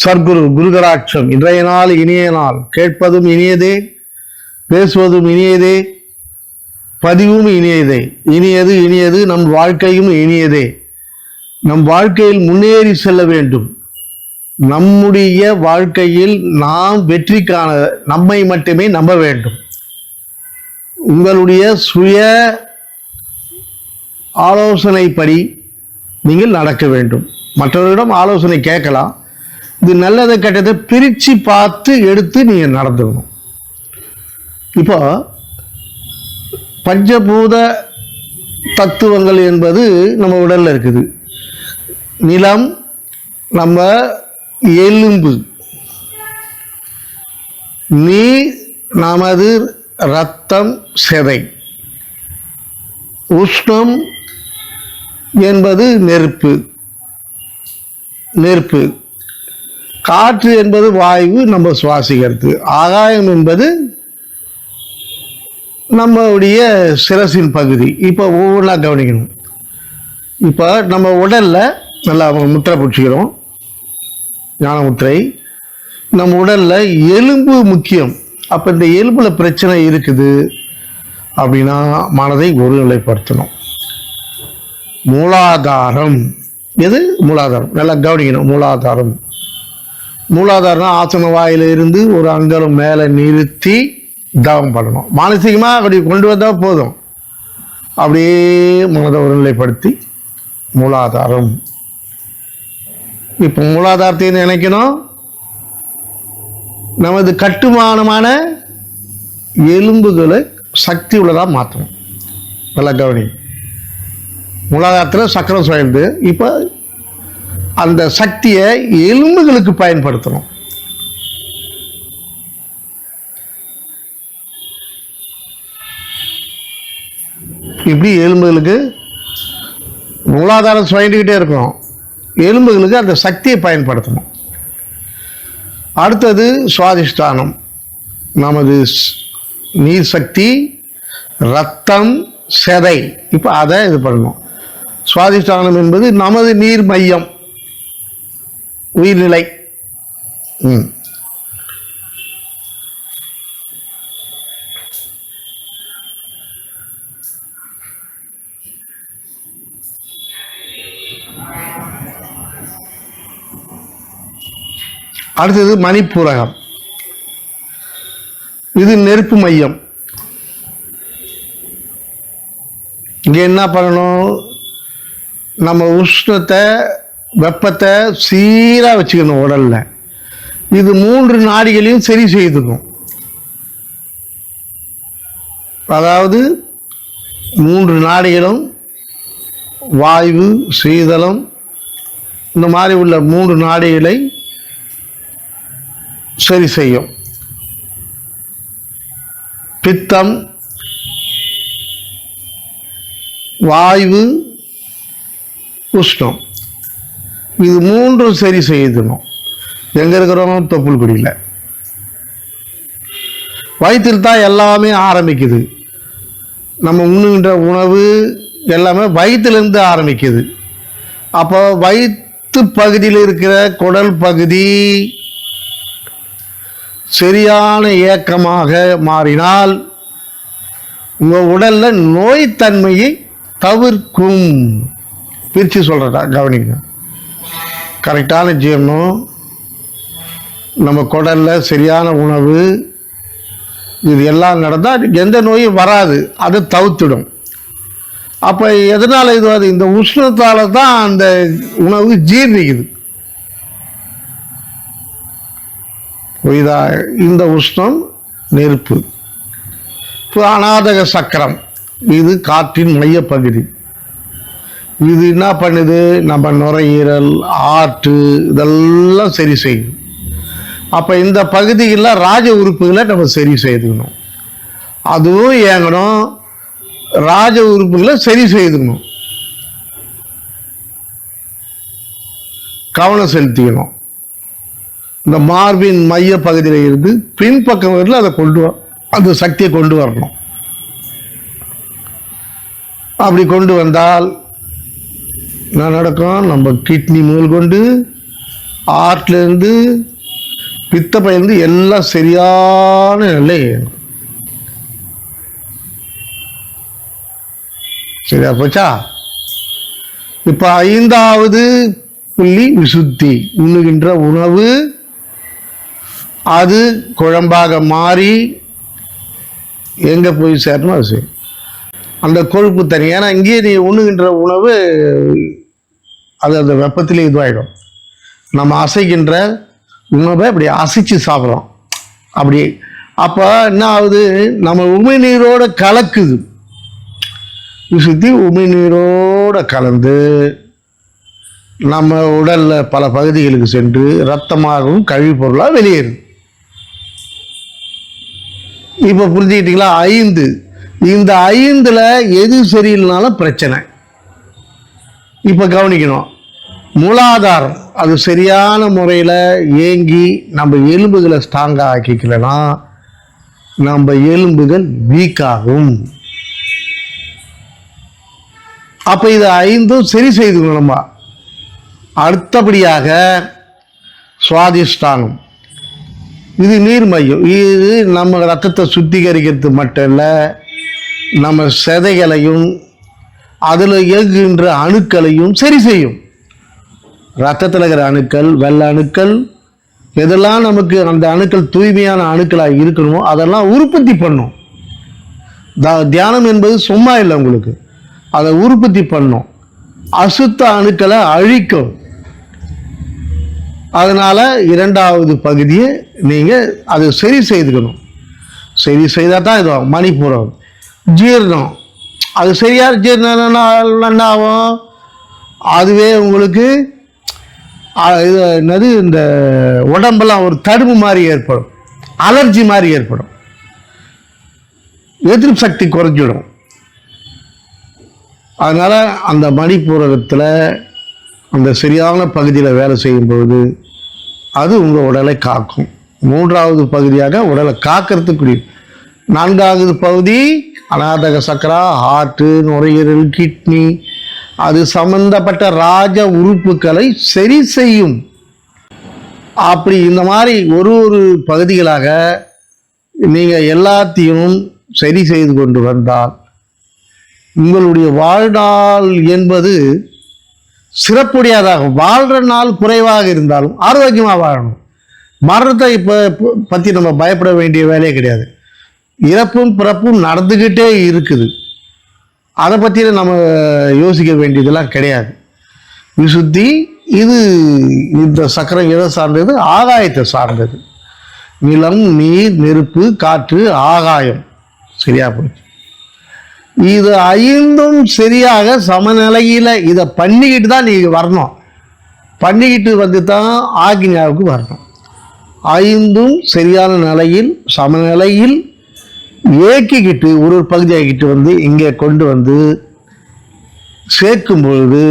சர்க்குரு குருகராட்சம். இன்றைய நாள் இனிய நாள். கேட்பதும் இனியதே, பேசுவதும் இனியதே, பதிவும் இனியதே. இனியது இனியது, நம் வாழ்க்கையும் இனியதே. நம் வாழ்க்கையில் முன்னேறி செல்ல வேண்டும். நம்முடைய வாழ்க்கையில் நாம் வெற்றி காண நம்மை மட்டுமே நம்ப வேண்டும். உங்களுடைய சுய ஆலோசனைப்படி நீங்கள் நடக்க வேண்டும். மற்றவர்களிடம் ஆலோசனை கேட்கலாம். இது நல்லதை கெட்டதை பிரித்து பார்த்து எடுத்து நீங்கள் நடந்துக்கணும். இப்போ பஞ்சபூத தத்துவங்கள் என்பது நம்ம உடலில் இருக்குது. நிலம் நம்ம எலும்பு, நீர் நமது இரத்தம் செதை, உஷ்ணம் என்பது நெருப்பு, காற்று என்பது வாயு நம்ம சுவாசிக்கிறது, ஆகாயம் என்பது நம்மளுடைய சிரசின் பகுதி. இப்போ ஒவ்வொன்றா கவனிக்கணும். இப்போ நம்ம உடலில் நல்லா முத்திரை பிடிச்சிக்கிறோம், ஞான முத்திரை. நம்ம உடலில் எலும்பு முக்கியம். அப்போ இந்த எலும்பில் பிரச்சனை இருக்குது அப்படின்னா மனதை ஒருநிலைப்படுத்தணும். மூலாதாரம் எது? மூலாதாரம். நல்லா கவனிக்கணும். மூலாதாரம் ஆசன வாயிலிருந்து ஒரு அங்கலம் மேலே நிறுத்தி தவம் பண்ணணும். மானசீகமாக அப்படி கொண்டு வந்தால் போதும். அப்படியே மனதை ஒருநிலைப்படுத்தி மூலாதாரம். இப்போ மூலாதாரத்தை நினைக்கணும். நமது கட்டுமானமான எலும்புகளை சக்தி உள்ளதாக மாற்றணும். நல்லா கவனி. மூலாதாரத்தில் சக்கரம் சுழந்து இப்போ அந்த சக்தியை எலும்புகளுக்கு பயன்படுத்தணும். இப்படி எலும்புகளுக்கு மூலாதாரம் சுழண்டுக்கிட்டே இருக்கணும். எலும்புகளுக்கு அந்த சக்தியை பயன்படுத்தணும். அடுத்தது சுவாதிஷ்டானம். நமது நீர் சக்தி, இரத்தம், செதை. இப்போ அதை இது பண்ணணும். சுவாதிஷ்டானம் என்பது நமது நீர் மையம், உயிர்நிலை. அடுத்தது மணிப்பூரகம். இது நெருப்பு மையம். இங்கே என்ன பண்ணணும்? நம்ம உஷ்ணத்தை, வெப்பத்தை சீராக வச்சுக்கணும் உடலில். இது 3 நாடிகளையும் சரி செய்துக்கும். அதாவது 3 நாடிகளும் வாயு, சீதளம், இந்த மாதிரி உள்ள 3 நாடிகளை சரி செய்யும். பித்தம், வாயு, உஷ்ணம், இது 3 சரி செய்யணும். எங்கே இருக்கிறோம்? தொப்புள்குடியில். வயிற்றில் தான் எல்லாமே ஆரம்பிக்குது. நம்ம உண்ணுகின்ற உணவு எல்லாமே வயிற்றிலிருந்து ஆரம்பிக்குது. அப்போ வயிற்று பகுதியில் இருக்கிற குடல் பகுதி சரியான இயக்கமாக மாறினால் உங்கள் உடலில் நோய்த்தன்மையை தவிர்க்கும். பிரித்து சொல்கிறதா கவனிங்க. கரெக்டான ஜீரணம், நம்ம குடலில் சரியான உணவு, இது எல்லாம் நடந்தால் எந்த நோயும் வராது, அதை தவிர்த்துடும். அப்போ எதனால் இது? அது இந்த உஷ்ணத்தால் தான் அந்த உணவு ஜீர்ணிக்குது. புரியுதா? இந்த உஷ்ணம் நெருப்பு. அநாதக சக்கரம், இது காற்றின் மையப்பகுதி. இது என்ன பண்ணுது? நம்ம நுரையீரல், ஆற்று, இதெல்லாம் சரி செய்யும். அப்போ இந்த பகுதியில் ராஜ உறுப்புகளை நம்ம சரி செய்துக்கணும். அதுவும் இயங்கணும், ராஜ உறுப்புகளை சரி செய்துக்கணும். கவனம் செலுத்திக்கணும். இந்த மார்பின் மைய பகுதியில் இருந்து பின்பக்கம் வரல அதை அந்த சக்தியை கொண்டு வரணும். அப்படி கொண்டு வந்தால் என்ன நடக்கும்? நம்ம கிட்னி முதல் கொண்டு ஆர்ட்லேருந்து பித்தப்பையிலேருந்து எல்லாம் சரியான நிலை. சரியா போச்சா? இப்போ 5வது புள்ளி விசுத்தி. உண்ணுகின்ற உணவு அது குழம்பாக மாறி எங்கே போய் சேரணும் அது சரி. அந்த கொழுப்பு தனி. ஏன்னா இங்கேயே நீ உண்ணுகின்ற உணவு அது அந்த வெப்பத்திலே இதுவாகிடும். நம்ம அசைக்கின்ற உணவை அப்படி அசைச்சு சாப்பிட்றோம் அப்படி. அப்போ என்ன ஆகுது, நம்ம உமிழ்நீரோட கலக்குது. விசுத்தி உமிழ்நீரோட கலந்து நம்ம உடலில் பல பகுதிகளுக்கு சென்று இரத்தமாகவும் கழிவு பொருளாக வெளியேறுது. இப்போ புரிஞ்சுக்கிட்டீங்களா? 5. இந்த 5ல் எது சரியில்லைனாலும் பிரச்சனை. இப்போ கவனிக்கணும், மூலாதாரம் அது சரியான முறையில் இயங்கி நம்ம எலும்புகளை ஸ்ட்ராங்காக ஆக்கிக்கலன்னா நம்ம எலும்புகள் வீக்காகும். அப்போ இது 5ம் சரி செய்துக்கணும் நம்ம. அடுத்தபடியாக சுவாதிஷ்டானம், இது நீர் மையம். இது நம்ம ரத்தத்தை சுத்திகரிக்கிறது மட்டும் இல்லை, நம்ம செதைகளையும் அதில் இயங்குகின்ற அணுக்களையும் சரி செய்யும். ரத்தத்தில் இருக்கிற அணுக்கள், வெள்ளை அணுக்கள், எதெல்லாம் நமக்கு அந்த அணுக்கள் தூய்மையான அணுக்களாக இருக்கணுமோ அதெல்லாம் உற்பத்தி பண்ணும். தியானம் என்பது சும்மா இல்லை, உங்களுக்கு அதை உற்பத்தி பண்ணும். அசுத்த அணுக்களை அழிக்கும். அதனால் 2வது பகுதியை நீங்கள் அதை சரி செய்துக்கணும். சரி செய்தால் தான் இது மணிப்பூரம். ஜீரணம் அது சரியாக ஜீரணம் என்ன ஆகும், அதுவே உங்களுக்கு இது என்னது, இந்த உடம்பெல்லாம் ஒரு தடுப்பு மாதிரி ஏற்படும், அலர்ஜி மாதிரி ஏற்படும், எதிர்ப்பு சக்தி குறைஞ்சிடும். அதனால் அந்த மணிப்பூரகத்தில் அந்த சரியான பகுதியில் வேலை செய்யும்போது அது உங்கள் உடலை காக்கும். 3வது பகுதியாக உடலை காக்கிறதுக்குரிய. 4வது பகுதி அநாதக சக்கரா, ஹார்ட்டு, நுரையீரல், கிட்னி, அது சம்பந்தப்பட்ட ராஜ உறுப்புகளை சரி செய்யும். அப்படி இந்த மாதிரி ஒரு பகுதிகளாக நீங்கள் எல்லாத்தையும் சரி செய்து கொண்டு வந்தால் உங்களுடைய வாழ்நாள் என்பது சிறப்புடையதாக, வாழ்கிற நாள் குறைவாக இருந்தாலும் ஆரோக்கியமாக வாழணும். மரணத்தை இப்போ பற்றி நம்ம பயப்பட வேண்டிய வேலையே கிடையாது. இறப்பும் பிறப்பும் நடந்துக்கிட்டே இருக்குது. அதை பற்றி நம்ம யோசிக்க வேண்டியதெல்லாம் கிடையாது. விசுத்தி இது இந்த சக்கரம் எதை சார்ந்தது? ஆகாயத்தை சார்ந்தது. நிலம், நீர், நெருப்பு, காற்று, ஆகாயம். சரியா போச்சு. இது 5ம் சரியாக சமநிலையில் இதை பண்ணிக்கிட்டு தான் நீங்கள் வரணும். பண்ணிக்கிட்டு வந்து தான் ஆக்ஞாவுக்கு வரணும். 5ம் சரியான நிலையில் சமநிலையில் இயக்கிக்கிட்டு ஒரு பகுதியாகிட்டு வந்து இங்கே கொண்டு வந்து சேர்க்கும் பொழுது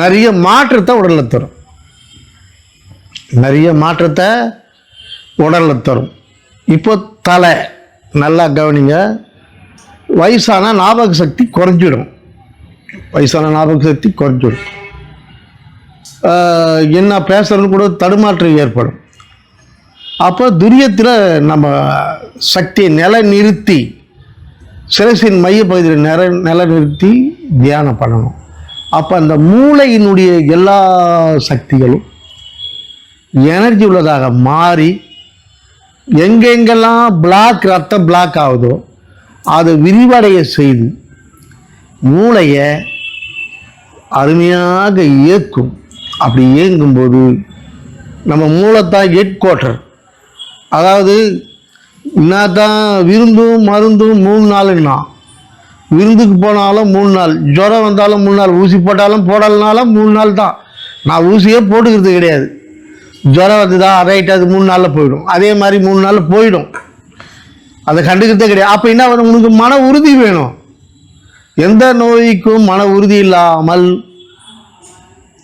நிறைய மாற்றத்தை உடலில் தரும். நிறைய மாற்றத்தை உடலில் தரும். இப்போ தலை நல்லா கவனிங்க. வயசான ஞாபக சக்தி குறைஞ்சிடும். என்ன பேசுறதுன்னு கூட தடுமாற்றம் ஏற்படும். அப்போ துரியத்தில் நம்ம சக்தியை நிலைநிறுத்தி சிரசின் மையப்பகுதியில் நிலைநிறுத்தி தியானம் பண்ணணும். அப்போ அந்த மூளையினுடைய எல்லா சக்திகளும் எனர்ஜி உள்ளதாக மாறி எங்கெங்கெல்லாம் ரத்த பிளாக் ஆகுதோ அதை விரிவடைய செய்து மூளையை அருமையாக இயக்கும். அப்படி இயங்கும்போது நம்ம மூளைத்தான் ஹெட் குவார்ட்டர். அதாவது என்னதான் விருந்தும் மருந்தும் 3 நாளுன்னா, விருந்துக்கு போனாலும் 3 நாள், ஜுரம் வந்தாலும் 3 நாள், ஊசி போடலனாலும் 3 நாள் தான். நான் ஊசியே போட்டுக்கிறது கிடையாது. ஜுரம் வந்துதா ரைட், அது 3 நாளில் போயிடும். அதே மாதிரி 3 நாளில் போயிடும். அதை கண்டுக்கிறதே கிடையாது. அப்போ என்ன வேணும்? உனக்கு மன உறுதி வேணும். எந்த நோய்க்கும் மன உறுதி இல்லாமல்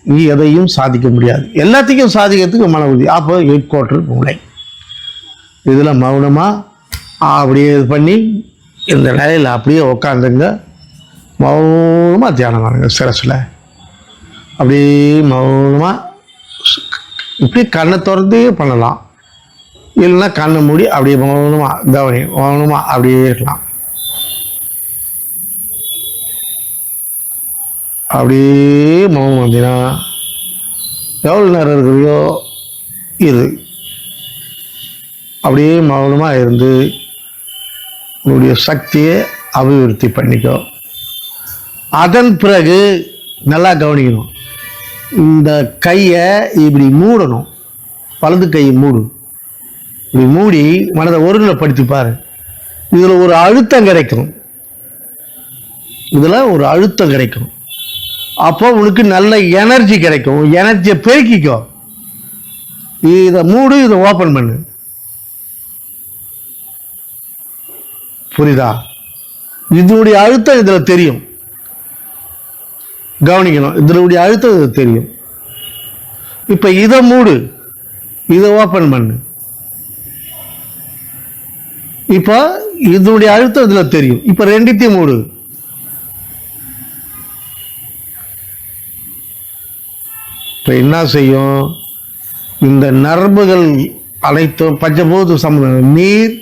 நீ எதையும் சாதிக்க முடியாது. எல்லாத்தையும் சாதிக்கிறதுக்கு மன உறுதி. அப்போ ஹெட் குவார்ட்டர் மூளை. இதில் மௌனமாக அப்படியே இது பண்ணி இந்த நிலையில் அப்படியே உக்காந்துங்க. மௌனமாக தியானம் பண்ணுங்க. சிரசில் அப்படியே மௌனமாக இப்படி கண்ணை திறந்து பண்ணலாம், இல்லைன்னா கண்ணை மூடி அப்படியே மௌனமாக அப்படியே இருக்கலாம். அப்படியே மௌனம் வந்தீங்கன்னா எவ்வளோ நேரம் இருக்கிறையோ இது அப்படியே மௌனமாக இருந்து உன்னுடைய சக்தியை அபிவிருத்தி பண்ணிக்கோ. அதன் பிறகு நல்லா கவனிக்கணும், இந்த கையை இப்படி மூடணும், வலது கையை மூடு, இப்படி மூடி மனதை ஒருநிலைப்படுத்தி பாரு. இதில் ஒரு அழுத்தம் கிடைக்கும், இதில் ஒரு அழுத்தம் கிடைக்கும். அப்போ உனக்கு நல்ல எனர்ஜி கிடைக்கும். எனர்ஜியை பெருக்கிக்கோ. இதை மூடு, இதை ஓப்பன் பண்ணு. புரியுதா? இதனுடைய அழுத்தம் இதில் தெரியும், கவனிக்கணும். இதனுடைய அழுத்தம் இதில் தெரியும். இப்போ இதை மூடு, இதை ஓப்பன் பண்ணு. இப்போ இதனுடைய அழுத்தம் இதில் தெரியும். இப்போ ரெண்டுத்தையும் மூடு. இப்போ என்ன செய்யும், இந்த நரம்புகள் அனைத்தும் பஞ்சபூத சம்பந்தம். நீர்,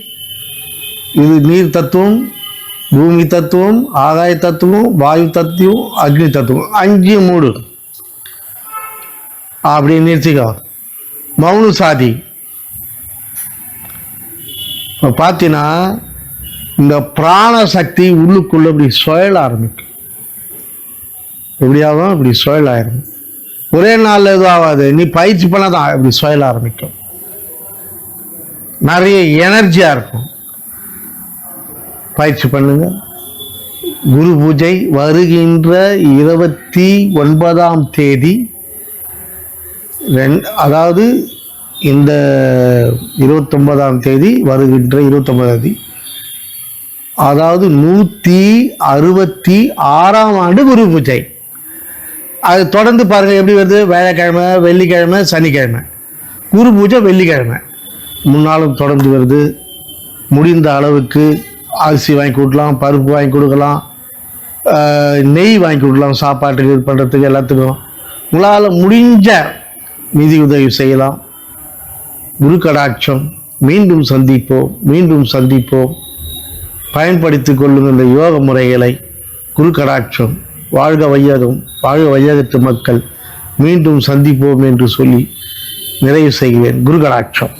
இது நீர் தத்துவம், பூமி தத்துவம், ஆகாய தத்துவம், வாயு தத்துவம், அக்னி தத்துவம், 5 மூடு. அப்படி நிறுத்திக்கோ. மௌன சாதி. இப்போ பார்த்தீங்கன்னா இந்த பிராண சக்தி உள்ளுக்குள்ள இப்படி சுழல ஆரம்பிக்கும். எப்படியாகும், இப்படி சுழல ஆயிரும். ஒரே நாளில் எதுவும் ஆகாது, நீ பயிற்சி பண்ணாதான் இப்படி சுழல ஆரம்பிக்கும். நிறைய எனர்ஜியாக இருக்கும். பயிற்சி பண்ணுங்க. குரு பூஜை வருகின்ற 29ஆம் தேதி, அதாவது இந்த 29ஆம் தேதி வருகின்ற 29ஆம் தேதி, அதாவது 166ஆம் ஆண்டு குரு பூஜை. அது தொடர்ந்து பாருங்கள் எப்படி வருது. வியாழக்கிழமை, வெள்ளிக்கிழமை, சனிக்கிழமை. குரு பூஜை வெள்ளிக்கிழமை. முன்னாலும் தொடர்ந்து வருது. முடிந்த அளவுக்கு அரிசி வாங்கி கொடுக்கலாம், பருப்பு வாங்கி கொடுக்கலாம், நெய் வாங்கி கொடுக்கலாம், சாப்பாட்டுக்கு இது பண்ணுறதுக்கு எல்லாத்துக்கும். உங்களால் முடிஞ்ச நிதி உதவி செய்யலாம். குரு கடாட்சம். மீண்டும் சந்திப்போம். பயன்படுத்தி கொள்ளுங்கள் இந்த யோக முறைகளை. குரு கடாட்சம். வாழ்க வையகம், வாழ்க வையகத்து மக்கள். மீண்டும் சந்திப்போம் என்று சொல்லி நிறைவு செய்கிறேன். குரு கடாட்சம்.